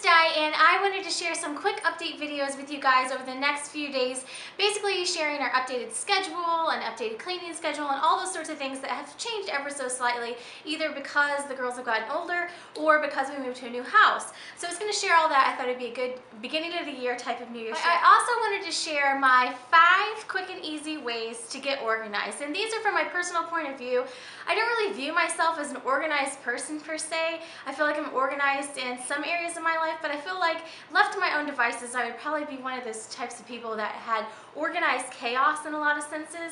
Di, and I wanted to share some quick update videos with you guys over the next few days, basically sharing our updated schedule and updated cleaning schedule and all those sorts of things that have changed ever so slightly, either because the girls have gotten older or because we moved to a new house. So I was going to share all that. I thought it'd be a good beginning of the year type of New Year's share. I also wanted to share my 5 quick and easy ways to get organized, and these are from my personal point of view. I don't really view myself as an organized person per se. I feel like I'm organized in some areas of my life, but I feel like left to my own devices, I would probably be one of those types of people that had organized chaos in a lot of senses.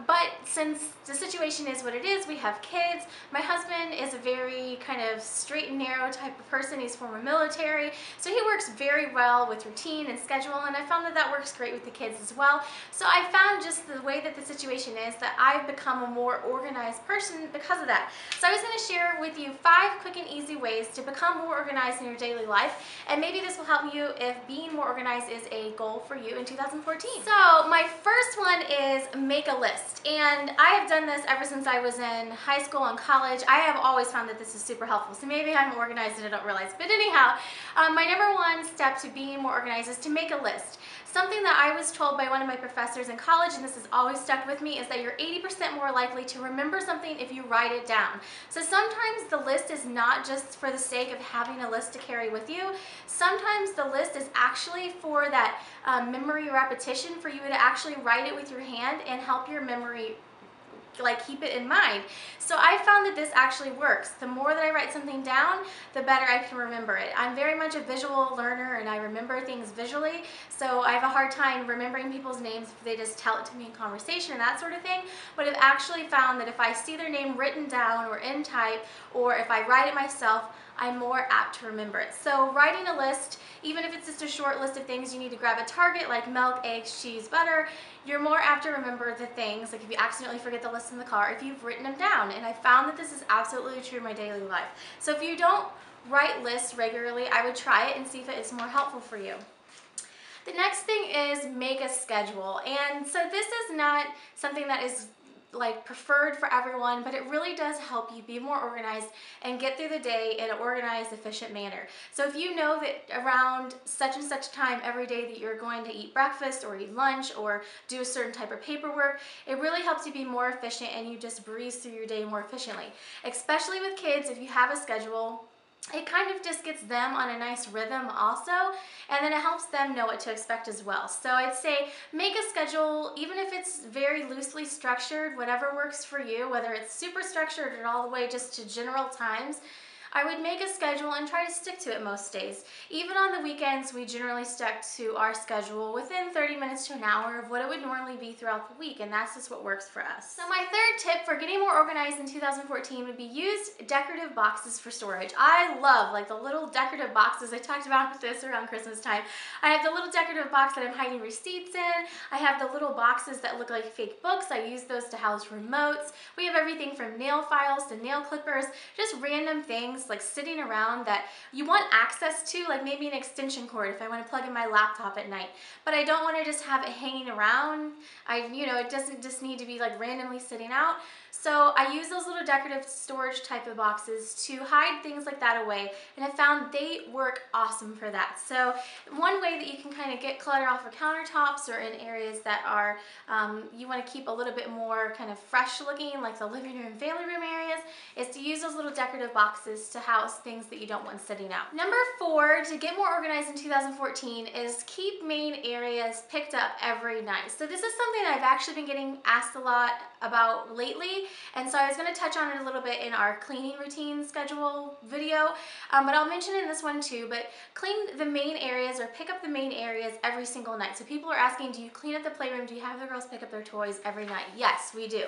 But since the situation is what it is, we have kids. My husband is a very kind of straight and narrow type of person. He's former military, so he works very well with routine and schedule, and I found that that works great with the kids as well. So I found just the way that the situation is that I've become a more organized person because of that. So I was going to share with you 5 quick and easy ways to become more organized in your daily life, and maybe this will help you if being more organized is a goal for you in 2014. So my first one is make a list, and I have done this ever since I was in high school and college. I have always found that this is super helpful, so maybe I'm organized and I don't realize. But anyhow, my number 1 step to being more organized is to make a list. Something that I was told by one of my professors in college, and this has always stuck with me, is that you're 80% more likely to remember something if you write it down. So sometimes the list is not just for the sake of having a list to carry with you. Sometimes the list is actually for that memory repetition, for you to actually write it with your hand and help your memory keep it in mind. So I found that this actually works. The more that I write something down, the better I can remember it. I'm very much a visual learner and I remember things visually, so I have a hard time remembering people's names if they just tell it to me in conversation and that sort of thing. But I've actually found that if I see their name written down or in type, or if I write it myself, I'm more apt to remember it. So writing a list, even if it's just a short list of things you need to grab at Target, like milk, eggs, cheese, butter, you're more apt to remember the things, like if you accidentally forget the list in the car, if you've written them down. And I found that this is absolutely true in my daily life. So if you don't write lists regularly, I would try it and see if it is more helpful for you. The next thing is make a schedule. And so this is not something that is preferred for everyone, but it really does help you be more organized and get through the day in an organized, efficient manner. So if you know that around such and such time every day that you're going to eat breakfast or eat lunch or do a certain type of paperwork, it really helps you be more efficient and you just breeze through your day more efficiently. Especially with kids, if you have a schedule, it kind of just gets them on a nice rhythm also, and then it helps them know what to expect as well. So I'd say make a schedule, even if it's very loosely structured, whatever works for you, whether it's super structured or all the way just to general times. I would make a schedule and try to stick to it most days. Even on the weekends, we generally stuck to our schedule within 30 minutes to an hour of what it would normally be throughout the week, and that's just what works for us. So my third tip for getting more organized in 2014 would be use decorative boxes for storage. I love the little decorative boxes. I talked about this around Christmas time. I have the little decorative box that I'm hiding receipts in. I have the little boxes that look like fake books. I use those to house remotes. We have everything from nail files to nail clippers, just random things sitting around that you want access to, like maybe an extension cord if I want to plug in my laptop at night, but I don't want to just have it hanging around. It doesn't just need to be randomly sitting out. So I use those little decorative storage type of boxes to hide things like that away, and I found they work awesome for that. So one way that you can kind of get clutter off of countertops or in areas that are you want to keep a little bit more kind of fresh looking, like the living room, family room areas, is to use those little decorative boxes to house things that you don't want sitting out. Number 4, to get more organized in 2014, is keep main areas picked up every night. So this is something that I've actually been getting asked a lot about lately, and so I was going to touch on it a little bit in our cleaning routine schedule video, but I'll mention it in this one too. But clean the main areas or pick up the main areas every single night. So people are asking, do you clean up the playroom? Do you have the girls pick up their toys every night? Yes, we do.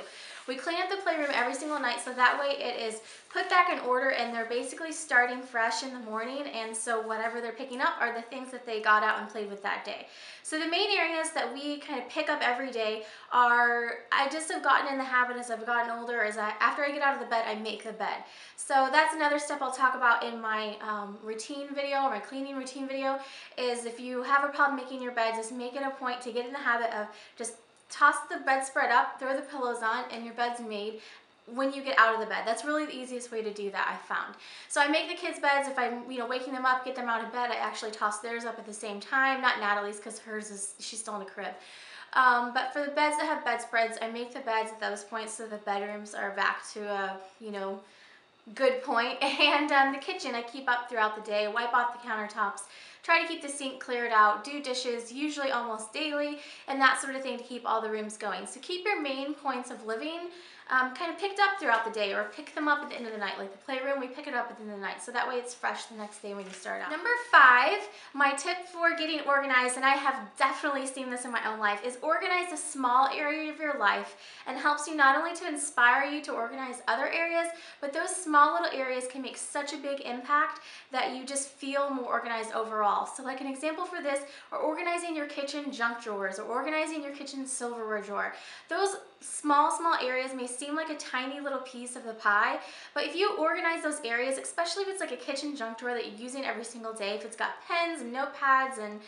We clean up the playroom every single night, so that way it is put back in order and they're basically starting fresh in the morning, and so whatever they're picking up are the things that they got out and played with that day. So the main areas that we kind of pick up every day are, I just have gotten in the habit as I've gotten older, after I get out of the bed, I make the bed. So that's another step I'll talk about in my routine video, or my cleaning routine video, is if you have a problem making your bed, just make it a point to get in the habit of just toss the bedspread up, throw the pillows on, and your bed's made. when you get out of the bed. That's really the easiest way to do that, I've found. So I make the kids' beds. If I'm, waking them up, get them out of bed, I actually toss theirs up at the same time. Not Natalie's, because she's still in the crib. But for the beds that have bedspreads, I make the beds at those points so the bedrooms are back to a, good point. And the kitchen I keep up throughout the day, wipe off the countertops, try to keep the sink cleared out, do dishes usually almost daily, and that sort of thing to keep all the rooms going. So keep your main points of living kind of picked up throughout the day, or pick them up at the end of the night. Like the playroom, we pick it up at the end of the night, so that way it's fresh the next day when you start out. Number 5, my tip for getting organized, and I have definitely seen this in my own life, is organize a small area of your life, and helps you not only to inspire you to organize other areas, but those small little areas can make such a big impact that you just feel more organized overall. So like an example for this, or organizing your kitchen junk drawers, or organizing your kitchen silverware drawer. Those small areas may seem like a tiny little piece of the pie, but if you organize those areas, especially if it's like a kitchen junk drawer that you're using every single day, if it's got pens and notepads and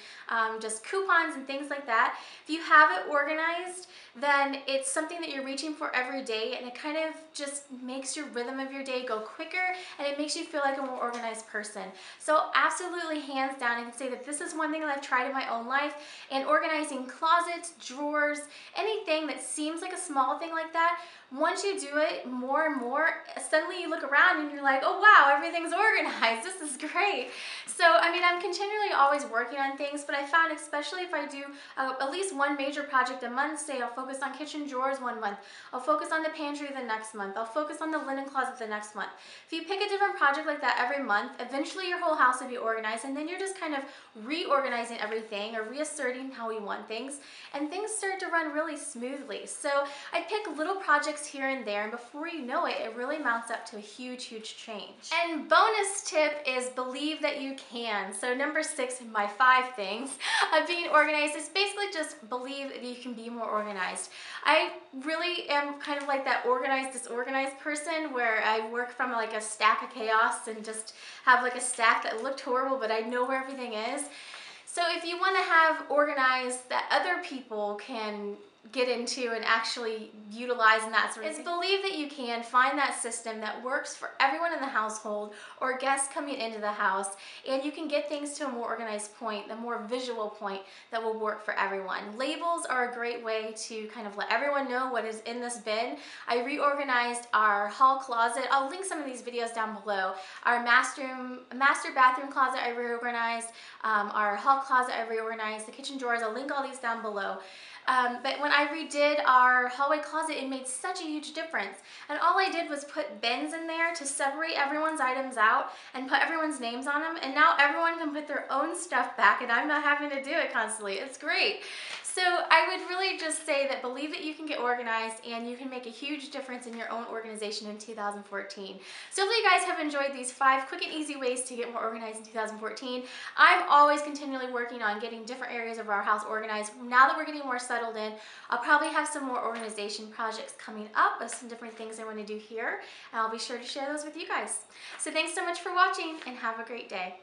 just coupons and things like that, if you have it organized, then it's something that you're reaching for every day, and it kind of just makes your rhythm of your day go quicker, and it makes you feel like a more organized person. So absolutely, hands down, I can say that this is one thing that I've tried in my own life, and organizing closets, drawers, anything that seems like a small thing like that, once you do it more and more, suddenly you look around and you're like, oh wow, everything's organized, this is great. So I mean, I'm continually always working on things, but I found, especially if I do at least one major project a month, say I'll focus on kitchen drawers one month, I'll focus on the pantry the next month, I'll focus on the linen closet the next month. If you pick a different project like that every month, eventually your whole house will be organized, and then you're just kind of reorganizing everything or reasserting how we want things, and things start to run really smoothly. So I pick little projects here and there, and before you know it, it really mounts up to a huge change. And bonus tip is believe that you can. So number 6 in my 5 things of being organized is basically just believe that you can be more organized. I really am kind of like that organized, disorganized person, where I work from like a stack of chaos and just have like a stack that looked horrible, but I know where everything is. So if you want to have organized that other people can get into and actually utilize and that sort of thing, believe that you can find that system that works for everyone in the household or guests coming into the house, and you can get things to a more organized point, the more visual point that will work for everyone. Labels are a great way to kind of let everyone know what is in this bin. I reorganized our hall closet. I'll link some of these videos down below. Our master bathroom closet I reorganized, our hall closet I reorganized, the kitchen drawers, I'll link all these down below. But when I redid our hallway closet, it made such a huge difference. And all I did was put bins in there to separate everyone's items out and put everyone's names on them. And now everyone can put their own stuff back, and I'm not having to do it constantly. It's great. So I would really just say that believe that you can get organized, and you can make a huge difference in your own organization in 2014. So hopefully you guys have enjoyed these 5 quick and easy ways to get more organized in 2014. I'm always continually working on getting different areas of our house organized. Now that we're getting more settled in, I'll probably have some more organization projects coming up of some different things I want to do here, and I'll be sure to share those with you guys. So thanks so much for watching, and have a great day.